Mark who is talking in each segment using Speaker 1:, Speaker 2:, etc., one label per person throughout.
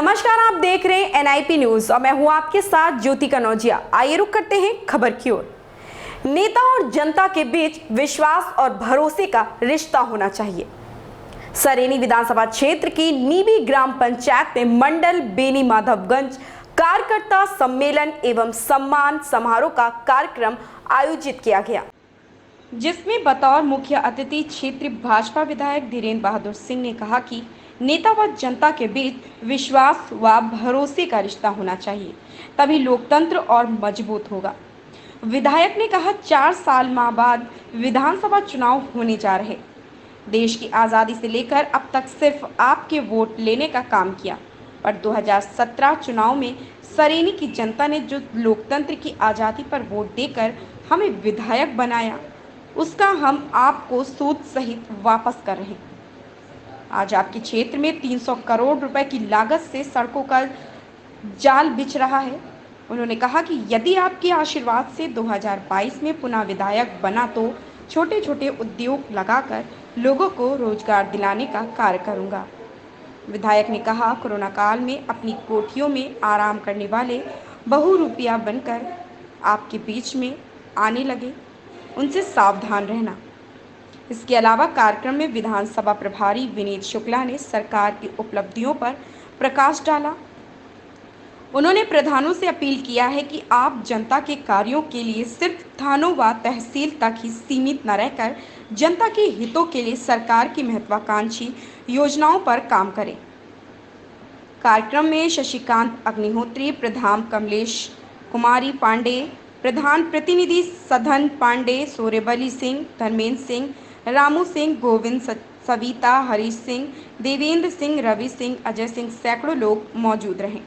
Speaker 1: नमस्कार, आप देख रहे हैं NIP न्यूज और मैं हूं आपके साथ ज्योति कनौजिया। आइए रुक करते हैं खबर की ओर। नेता और जनता के बीच विश्वास और भरोसे का रिश्ता होना चाहिए। सरेनी विधानसभा क्षेत्र की नीबी ग्राम पंचायत में मंडल बेनी माधवगंज कार्यकर्ता सम्मेलन एवं सम्मान समारोह का कार्यक्रम आयोजित किया गया, जिसमें बतौर मुख्य अतिथि क्षेत्रीय भाजपा विधायक धीरेन्द्र बहादुर सिंह ने कहा कि नेता व जनता के बीच विश्वास व भरोसे का रिश्ता होना चाहिए, तभी लोकतंत्र और मजबूत होगा। विधायक ने कहा, 4 साल बाद विधानसभा चुनाव होने जा रहे। देश की आज़ादी से लेकर अब तक सिर्फ आपके वोट लेने का काम किया, पर 2017 चुनाव में सरेनी की जनता ने जो लोकतंत्र की आज़ादी पर वोट देकर हमें विधायक बनाया, उसका हम आपको सूद सहित वापस कर रहे हैं। आज आपके क्षेत्र में 300 करोड़ रुपए की लागत से सड़कों का जाल बिछ रहा है। उन्होंने कहा कि यदि आपके आशीर्वाद से 2022 में पुनः विधायक बना तो छोटे छोटे उद्योग लगाकर लोगों को रोजगार दिलाने का कार्य करूंगा। विधायक ने कहा, कोरोना काल में अपनी कोठियों में आराम करने वाले बहुरूपिया बनकर आपके बीच में आने लगे, उनसे सावधान रहना। इसके अलावा कार्यक्रम में विधानसभा प्रभारी विनीत शुक्ला ने सरकार की उपलब्धियों पर प्रकाश डाला। उन्होंने प्रधानों से अपील किया है कि आप जनता के कार्यों के लिए सिर्फ थानों व तहसील तक ही सीमित न रहकर जनता के हितों के लिए सरकार की महत्वाकांक्षी योजनाओं पर काम करें। कार्यक्रम में शशिकांत अग्निहोत्री, प्रधान कमलेश कुमारी पांडे, प्रधान प्रतिनिधि सधन पांडे, सोरेबली सिंह, धर्मेंद्र सिंह, रामू सिंह, गोविंद, सविता, हरीश सिंह, देवेंद्र सिंह, रवि सिंह, अजय सिंह सैकड़ों लोग मौजूद रहे।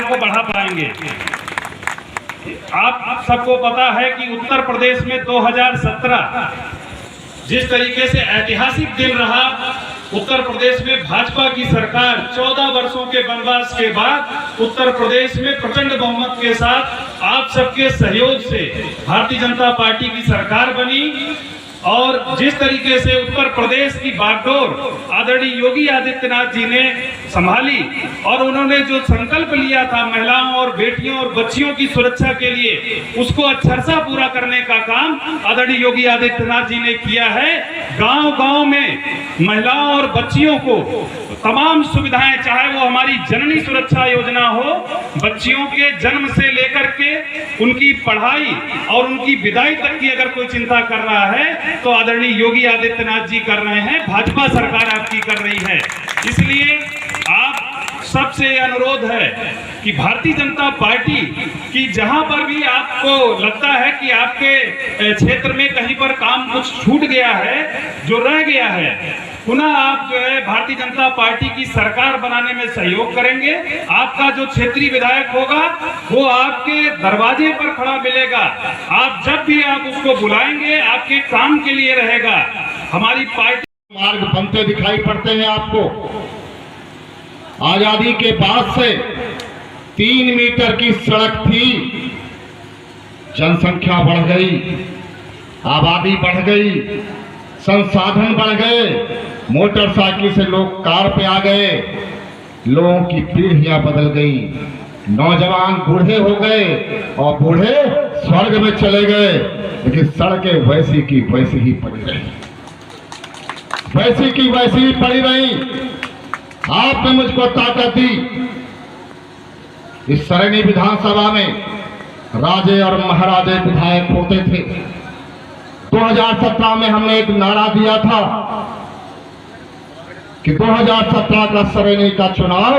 Speaker 2: को बढ़ा पाएंगे। आप सबको पता है कि उत्तर प्रदेश में 2017 जिस तरीके से ऐतिहासिक दिन रहा, उत्तर प्रदेश में भाजपा की सरकार 14 वर्षों के वनवास के बाद उत्तर प्रदेश में प्रचंड बहुमत के साथ आप सबके सहयोग से भारतीय जनता पार्टी की सरकार बनी और जिस तरीके से उत्तर प्रदेश की बागडोर आदरणीय योगी आदित्यनाथ जी ने संभाली और उन्होंने जो संकल्प लिया था महिलाओं और बेटियों और बच्चियों की सुरक्षा के लिए, उसको अक्षरशः पूरा करने का काम आदरणीय योगी आदित्यनाथ जी ने किया है। गांव-गांव में महिलाओं और बच्चियों को तमाम सुविधाएं, चाहे वो हमारी जननी सुरक्षा योजना हो, बच्चियों के जन्म से लेकर के उनकी पढ़ाई और उनकी विदाई तक की अगर कोई चिंता कर रहा है तो आदरणीय योगी आदित्यनाथ जी कर रहे हैं, भाजपा सरकार आपकी कर रही है। इसलिए आप सबसे अनुरोध है कि भारतीय जनता पार्टी की जहां पर भी आपको लगता है कि आपके क्षेत्र में कहीं पर काम कुछ छूट गया है, जो रह गया है, पुनः आप जो है भारतीय जनता पार्टी की सरकार बनाने में सहयोग करेंगे। आपका जो क्षेत्रीय विधायक होगा वो आपके दरवाजे पर खड़ा मिलेगा। आप जब भी आप उसको बुलाएंगे आपके काम के लिए रहेगा। हमारी पार्टी
Speaker 3: मार्ग बनते दिखाई पड़ते हैं आपको। आजादी के बाद से 3 मीटर की सड़क थी, जनसंख्या बढ़ गई, आबादी बढ़ गई, संसाधन बढ़ गए, मोटरसाइकिल से लोग कार पे आ गए, लोगों की पीढ़ियां बदल गई, नौजवान बूढ़े हो गए और बूढ़े स्वर्ग में चले गए, लेकिन सड़कें वैसी की वैसी ही पड़ी रही, वैसी की वैसी ही पड़ी रही। आपने मुझको ताकत दी। इस सरैनी विधानसभा में राजे और महाराजे विधायक होते थे। 2017 में हमने एक नारा दिया था कि 2017 का सरैनी का चुनाव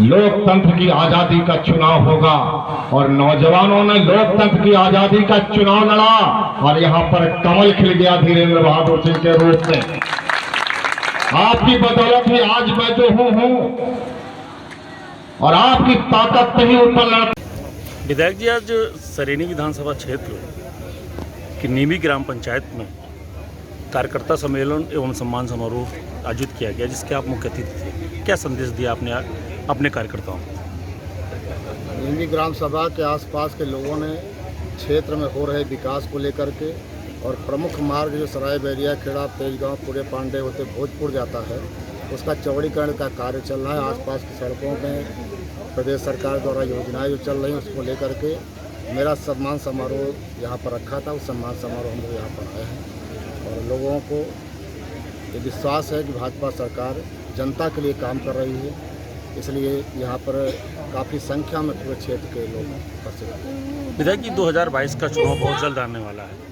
Speaker 3: लोकतंत्र की आजादी का चुनाव होगा, और नौजवानों ने लोकतंत्र की आजादी का चुनाव लड़ा और यहां पर कमल खिल गया धीरेन्द्र बहादुर सिंह के रूप में। आपकी बदौलत ही आज मैं जो हूं और आपकी ताकत पे ही ऊपर लड़।
Speaker 4: विधायक जी, आज सरैनी विधानसभा क्षेत्र की नीमी ग्राम पंचायत में कार्यकर्ता सम्मेलन एवं सम्मान समारोह आयोजित किया गया, जिसके आप मुख्य अतिथि थे। क्या संदेश दिया आपने अपने कार्यकर्ताओं को?
Speaker 5: नीमी ग्राम सभा के आसपास के लोगों ने क्षेत्र में हो रहे विकास को लेकर के और प्रमुख मार्ग जो सराय बैरिया खेड़ा तेजगांव पूरे पांडे होते भोजपुर जाता है, उसका चौड़ीकरण का कार्य चल रहा है। आसपास की सड़कों में प्रदेश सरकार द्वारा योजनाएं जो चल रही हैं उसको लेकर के मेरा सम्मान समारोह यहाँ पर रखा था। उस सम्मान समारोह हम लोग यहाँ पर आए हैं और लोगों को ये विश्वास है कि भाजपा सरकार जनता के लिए काम कर रही है, इसलिए यहाँ पर काफ़ी संख्या में पूरे क्षेत्र के लोग उपस्थित हैं।
Speaker 4: विधायक जी, 2022 का चुनाव बहुत जल्द आने वाला है।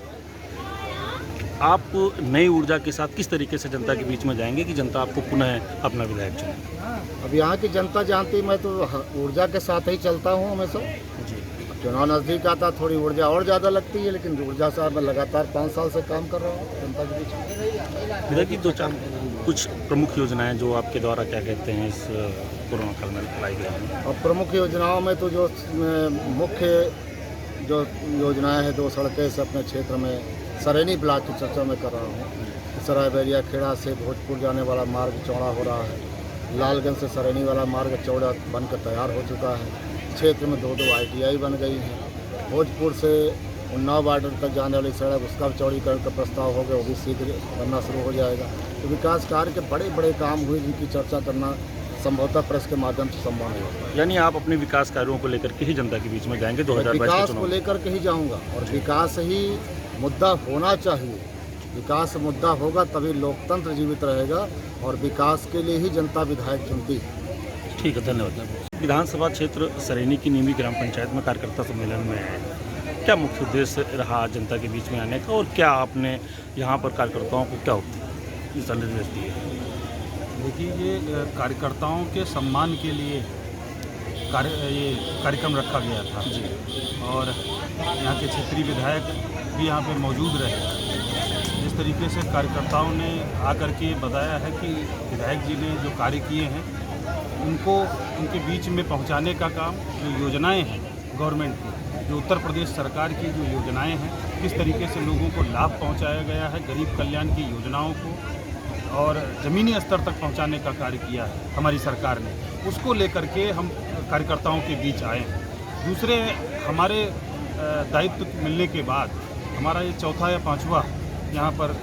Speaker 4: आप नई ऊर्जा के साथ किस तरीके से जनता के बीच में जाएंगे कि जनता आपको पुनः अपना विधायक चुने?
Speaker 5: अब यहाँ की जनता जानती, मैं तो ऊर्जा के साथ ही चलता हूँ हमेशा जी। चुनाव नज़दीक आता थोड़ी ऊर्जा और ज़्यादा लगती है, लेकिन ऊर्जा से मैं लगातार 5 साल से काम कर रहा हूँ जनता के बीच में।
Speaker 4: विधायक जी, 2-4 कुछ प्रमुख योजनाएं जो आपके द्वारा क्या कहते हैं इस कोरोना काल में लाई गई हैं?
Speaker 5: और प्रमुख योजनाओं में तो जो मुख्य जो योजनाएं हैं, 2 सड़कें से अपने क्षेत्र में सरैनी ब्लॉक की चर्चा में कर रहा हूँ। सराय बैरिया खेड़ा से भोजपुर जाने वाला मार्ग चौड़ा हो रहा है। लालगंज से सरैनी वाला मार्ग चौड़ा बनकर तैयार हो चुका है। क्षेत्र में 2 ITI बन गई हैं। भोजपुर से उन्नाव बॉर्डर तक जाने वाली सड़क, उसका चौड़ीकरण का प्रस्ताव हो गया, वो भी शीघ्र बनना शुरू हो जाएगा। तो विकास कार्य के बड़े बड़े काम हुए जिनकी चर्चा करना संभवतः प्रेस के माध्यम से संभव नहीं होता।
Speaker 4: यानी आप अपने विकास कार्यों को लेकर के ही जनता के बीच में जाएंगे 2022
Speaker 5: विकास को लेकर के ही जाऊँगा और विकास ही मुद्दा होना चाहिए। विकास मुद्दा होगा तभी लोकतंत्र जीवित रहेगा और विकास के लिए ही जनता विधायक चुनती है।
Speaker 4: ठीक है, धन्यवाद। विधानसभा क्षेत्र सरैनी की नीमी ग्राम पंचायत में कार्यकर्ता सम्मेलन में आए, क्या मुख्य उद्देश्य रहा जनता के बीच में आने का और क्या आपने यहाँ पर कार्यकर्ताओं को क्या संदेश दिए?
Speaker 6: देखिए, ये कार्यकर्ताओं के सम्मान के लिए ये कार्यक्रम रखा गया था जी, और यहाँ के क्षेत्रीय विधायक भी यहाँ पे मौजूद रहे। जिस तरीके से कार्यकर्ताओं ने आकर के बताया है कि विधायक जी ने जो कार्य किए हैं उनको उनके बीच में पहुँचाने का काम, जो योजनाएं हैं गवर्नमेंट की, जो उत्तर प्रदेश सरकार की जो योजनाएं हैं, किस तरीके से लोगों को लाभ पहुँचाया गया है, गरीब कल्याण की योजनाओं को और ज़मीनी स्तर तक पहुंचाने का कार्य किया है हमारी सरकार ने, उसको लेकर के हम कार्यकर्ताओं के बीच आए हैं। दूसरे, हमारे दायित्व मिलने के बाद हमारा ये 4था या 5वां यहाँ पर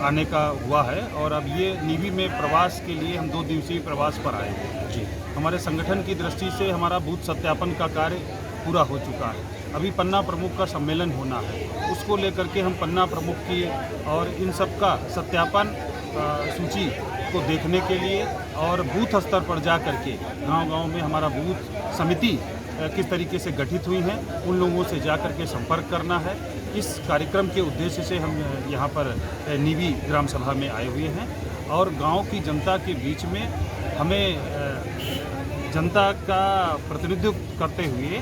Speaker 6: आने का हुआ है और अब ये नीवी में प्रवास के लिए हम 2 दिवसीय प्रवास पर आए हैं जी। हमारे संगठन की दृष्टि से हमारा बूथ सत्यापन का कार्य पूरा हो चुका है। अभी पन्ना प्रमुख का सम्मेलन होना है, उसको लेकर के हम पन्ना प्रमुख की और इन सब का सत्यापन सूची को देखने के लिए और बूथ स्तर पर जा कर के गाँव-गाँव में हमारा बूथ समिति किस तरीके से गठित हुई हैं, उन लोगों से जा कर के संपर्क करना है। इस कार्यक्रम के उद्देश्य से हम यहाँ पर नीवी ग्राम सभा में आए हुए हैं और गांव की जनता के बीच में हमें जनता का प्रतिनिधित्व करते हुए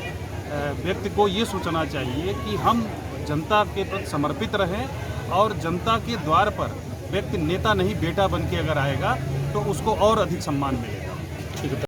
Speaker 6: व्यक्ति को ये सोचना चाहिए कि हम जनता के प्रति समर्पित रहें और जनता के द्वार पर व्यक्ति नेता नहीं बेटा बन के अगर आएगा तो उसको और अधिक सम्मान मिलेगा।